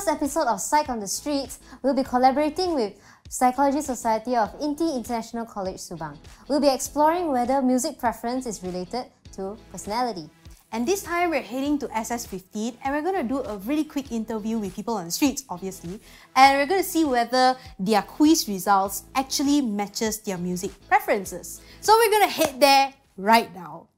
first episode of Psyched on the Streets, we'll be collaborating with Psychology Society of INTI International College Subang. We'll be exploring whether music preference is related to personality. And this time we're heading to SS15 and we're going to do a really quick interview with people on the streets, obviously. And we're going to see whether their quiz results actually matches their music preferences. So we're going to head there right now.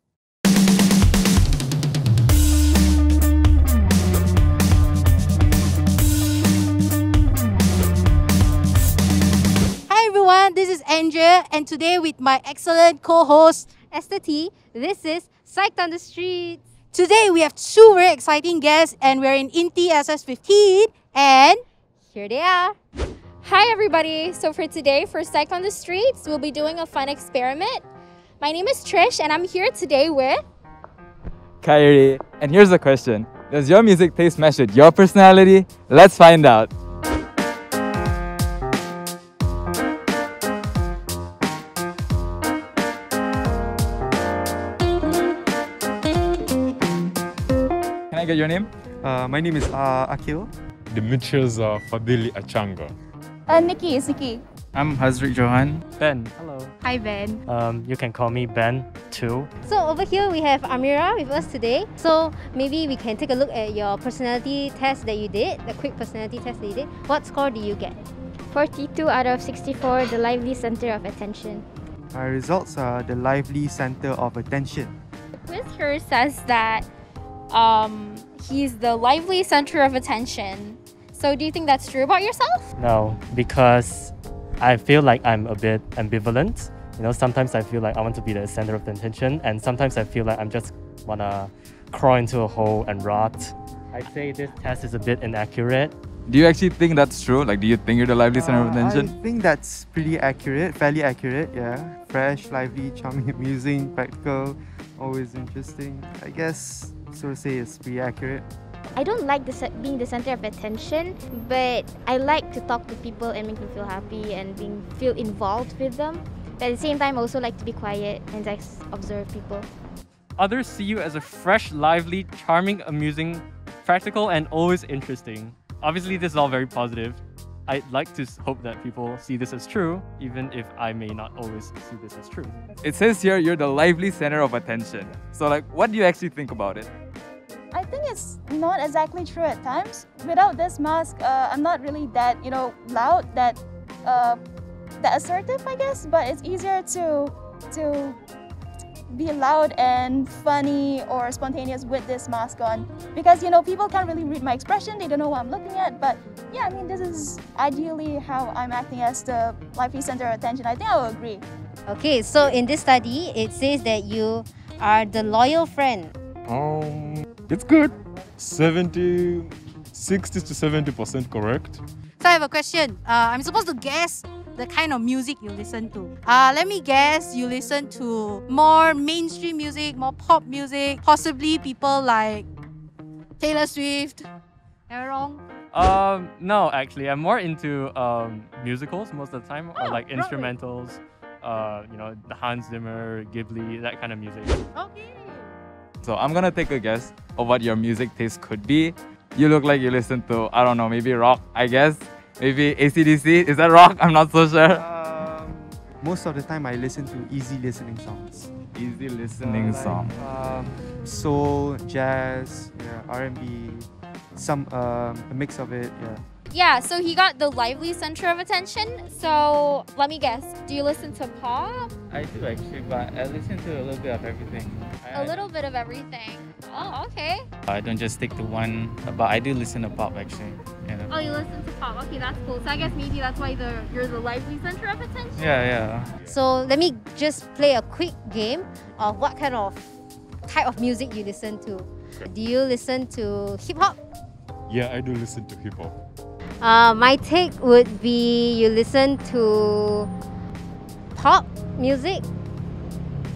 Hi everyone, this is Andrea and today with my excellent co-host Esther T, this is Psyched on the Streets. Today we have two very exciting guests and we're in INTI SS15 and here they are. Hi everybody, so for today for Psyched on the Streets, we'll be doing a fun experiment. My name is Trish and I'm here today with Kyrie. And here's the question. Does your music taste match with your personality? Let's find out. Can I get your name? My name is Akil. Dimitrios Fadili Achanga. Nikki is Nikki. I'm Hazrik Johan. Ben. Hello. Hi Ben. You can call me Ben too. So over here we have Amira with us today. So maybe we can take a look at your personality test that you did, the quick personality test that you did. What score did you get? 42 out of 64, the lively center of attention. My results are the lively center of attention. the quiz here says that he's the lively center of attention. So do you think that's true about yourself? No, because I feel like I'm a bit ambivalent. You know, sometimes I feel like I want to be the center of the attention, and sometimes I feel like I'm just wanna crawl into a hole and rot. I'd say this test is a bit inaccurate. Do you actually think that's true? Like, do you think you're the lively center of attention? I think that's pretty accurate, fairly accurate, yeah. Fresh, lively, charming, amusing, practical, always interesting. I guess, so to say, it's pretty accurate. I don't like being the center of attention, but I like to talk to people and make them feel happy and feel involved with them. But at the same time, I also like to be quiet and just observe people. Others see you as a fresh, lively, charming, amusing, practical, and always interesting. Obviously, this is all very positive. I'd like to hope that people see this as true, even if I may not always see this as true. It says here you're the lively center of attention. So like, what do you actually think about it? I think it's not exactly true at times. Without this mask, I'm not really that, loud, that assertive, I guess. But it's easier to be loud and funny or spontaneous with this mask on, because people can't really read my expression. They don't know what I'm looking at. But yeah, I mean, this is ideally how I'm acting as the lively center of attention. I think I will agree. Okay, so in this study, it says that you are the loyal friend. It's good. 60 to 70% correct. So I have a question. I'm supposed to guess the kind of music you listen to. Let me guess, you listen to more mainstream music, more pop music, possibly people like Taylor Swift. Am I wrong? No, actually, I'm more into musicals most of the time, or like instrumentals. The Hans Zimmer, Ghibli, that kind of music. Okay. So I'm gonna take a guess of what your music taste could be. You look like you listen to, I don't know, maybe rock, I guess. Maybe AC/DC. Is that rock? I'm not so sure. Most of the time I listen to easy listening songs. Easy listening song. Soul, jazz, yeah, R&B, a mix of it, yeah. Yeah, so he got the lively center of attention. So let me guess, do you listen to pop? I do actually, but I listen to a little bit of everything. A little bit of everything. Oh, okay. I don't just stick to one, but I do listen to pop actually. Oh, you listen to pop. Okay, that's cool. So I guess maybe that's why you're the lively center of attention? Yeah. So let me just play a quick game of what kind of type of music you listen to. Do you listen to hip-hop? Yeah, I do listen to hip-hop. My take would be you listen to pop music.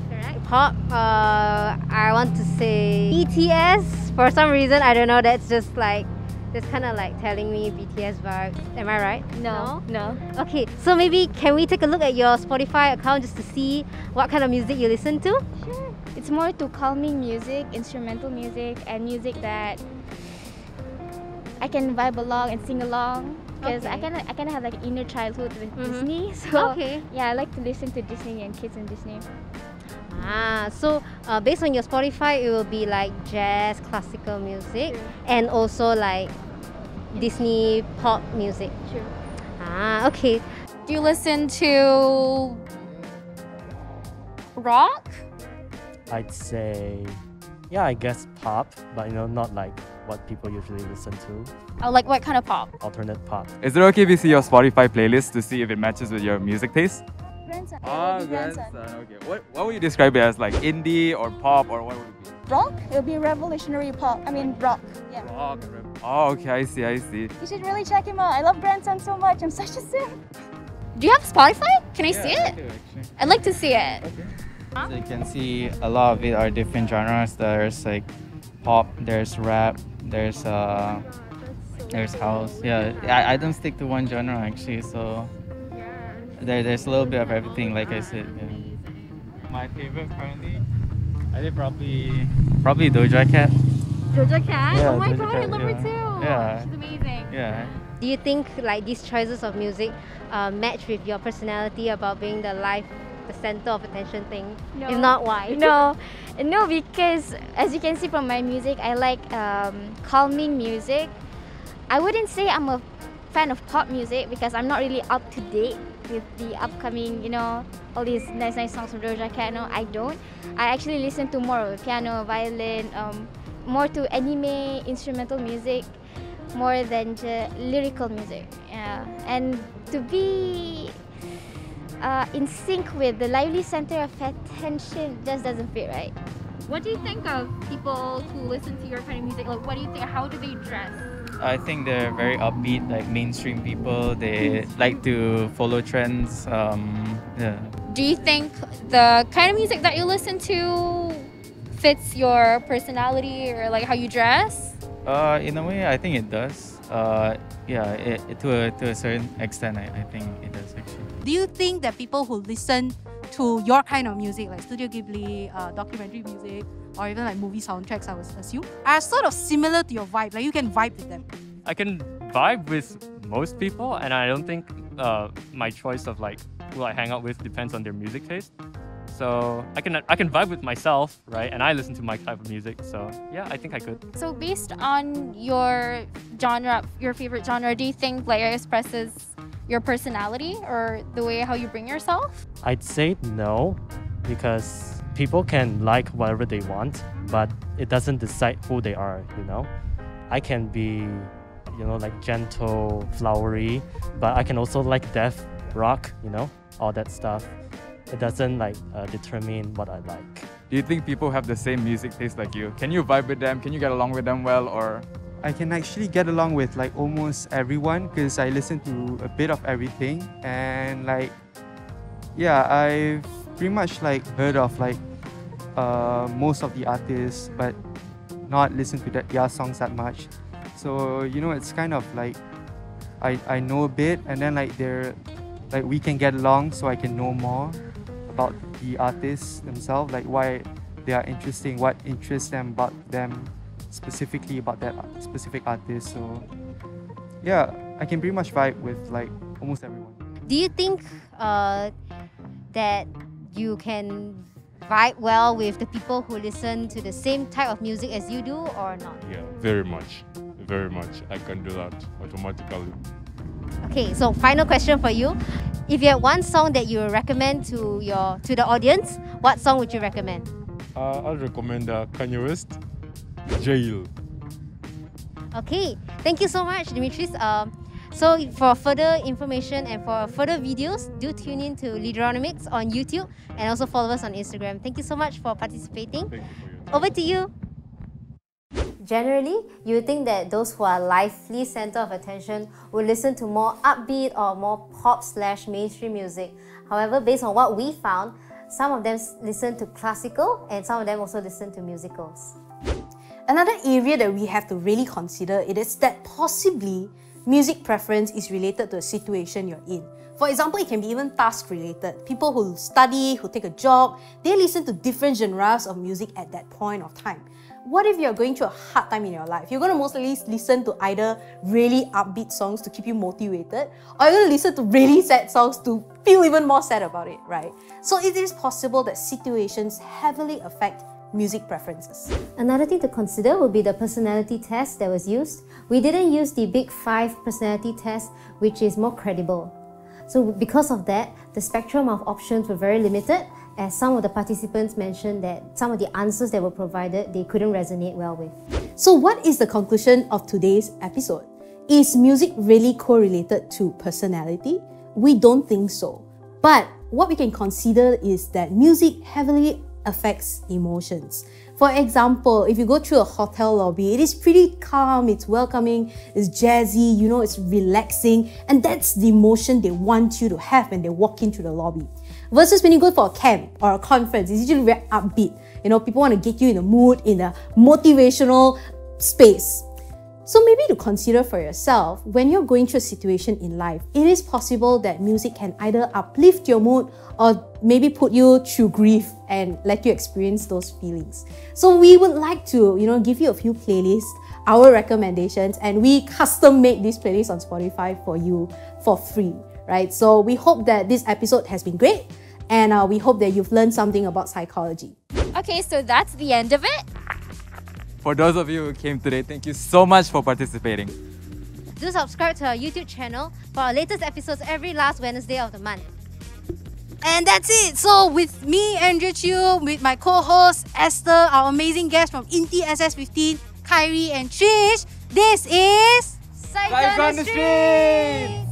Correct? Pop, I want to say BTS. For some reason, I don't know, that's just like, that's kind of like telling me BTS vibes. Am I right? No. Okay, so maybe can we take a look at your Spotify account just to see what kind of music you listen to? Sure. It's more to calming music, instrumental music, and music that I can vibe along and sing along because I kind of have like an inner childhood with Disney. So yeah, I like to listen to Disney and kids in Disney. So based on your Spotify, it will be like jazz, classical music, and also like Disney pop music. Okay. Do you listen to rock? I'd say, yeah, I guess pop, but not like what people usually listen to. Oh, like what kind of pop? Alternate pop. Is it okay if we see your Spotify playlist to see if it matches with your music taste? Grandson. Grandson. Okay. What would you describe it as? Like indie or pop, or what would it be? Rock? It'll be revolutionary pop. I mean rock. Yeah. Rock. Oh, okay. I see. You should really check him out. I love Grandson so much. I'm such a simp. Do you have Spotify? Can I see it? I do, actually. I'd like to see it. Okay. So you can see a lot of it are different genres. There's like pop, there's rap, there's house. Yeah, I don't stick to one genre actually. So there's a little bit of everything, like I said. Yeah. My favorite currently, I think probably Doja Cat. Doja Cat? Yeah, oh my Doja god, Cat, I love her too. Yeah. She's amazing. Yeah. Do you think like these choices of music match with your personality about being the center of attention thing? No. If not, why? No, because as you can see from my music, I like calming music. I wouldn't say I'm a fan of pop music because I'm not really up to date with the upcoming, all these nice songs from Doja Cat. No, I don't. I actually listen to more piano, violin, more to anime, instrumental music, more than lyrical music. Yeah, and to be in sync with the lively center of attention just doesn't fit right. What do you think of people who listen to your kind of music? Like, what do you think? How do they dress? I think they're very upbeat, like mainstream people. They like to follow trends. Yeah. Do you think the kind of music that you listen to fits your personality or like how you dress? In a way, I think it does. Yeah, to a certain extent, I think it does actually. Do you think that people who listen to your kind of music, like Studio Ghibli, documentary music, or even like movie soundtracks, I would assume, are sort of similar to your vibe? Like you can vibe with them? I can vibe with most people, and I don't think my choice of like who I hang out with depends on their music taste. So I can vibe with myself, right? And I listen to my type of music. So yeah, I think I could. So based on your genre, your favorite genre, do you think like it expresses your personality or the way how you bring yourself? I'd say no, because people can like whatever they want, but it doesn't decide who they are, I can be, like gentle, flowery, but I can also like death, rock, all that stuff. It doesn't determine what I like. Do you think people have the same music taste like you? Can you vibe with them? Can you get along with them well, or? I can actually get along with like almost everyone because I listen to a bit of everything, and yeah, I've pretty much heard of most of the artists, but not listen to their songs that much. So it's kind of like I know a bit, and then they're we can get along, so I can know more about the artists themselves, why they are interesting, what interests them about them, specifically about that specific artist. So yeah, I can pretty much vibe with almost everyone. Do you think that you can vibe well with the people who listen to the same type of music as you do, or not? Yeah, very much. Very much. I can do that automatically. Okay, so final question for you. If you had one song that you would recommend to the audience, what song would you recommend? I'll recommend Kanye West, Jail. Okay, thank you so much, Dimitris. So for further information and for further videos, do tune in to Leaderonomics on YouTube and also follow us on Instagram. Thank you so much for participating. Thank you for your time. Over to you. Generally, you would think that those who are lively center of attention would listen to more upbeat or more pop/mainstream music. However, based on what we found, some of them listen to classical and some of them also listen to musicals. Another area that we have to really consider is that possibly music preference is related to the situation you're in. For example, it can be even task related. People who study, who take a job, they listen to different genres of music at that point of time. what if you're going through a hard time in your life? You're going to mostly listen to either really upbeat songs to keep you motivated, or you're going to listen to really sad songs to feel even more sad about it, right? So it is possible that situations heavily affect music preferences. Another thing to consider would be the personality test that was used. We didn't use the Big 5 personality test, which is more credible. So because of that, the spectrum of options were very limited, as some of the participants mentioned that some of the answers that were provided, they couldn't resonate well with. So what is the conclusion of today's episode? Is music really correlated to personality? We don't think so. But what we can consider is that music heavily affects emotions. For example, if you go through a hotel lobby, it is pretty calm, it's welcoming, it's jazzy, you know, it's relaxing, and that's the emotion they want you to have when they walk into the lobby. Versus when you go for a camp or a conference, it's usually very upbeat. You know, people want to get you in the mood, in a motivational space. So maybe to consider for yourself, when you're going through a situation in life, it is possible that music can either uplift your mood or maybe put you through grief and let you experience those feelings. So we would like to, give you a few playlists, our recommendations, and we custom make these playlists on Spotify for you for free, right? So we hope that this episode has been great, and we hope that you've learned something about psychology. Okay, so that's the end of it. For those of you who came today, thank you so much for participating. Do subscribe to our YouTube channel for our latest episodes every last Wednesday of the month. And that's it. So with me, Andrew Chiu, with my co-host Esther, our amazing guest from Inti SS15, Kyrie and Trish, this is Psyched on the Street!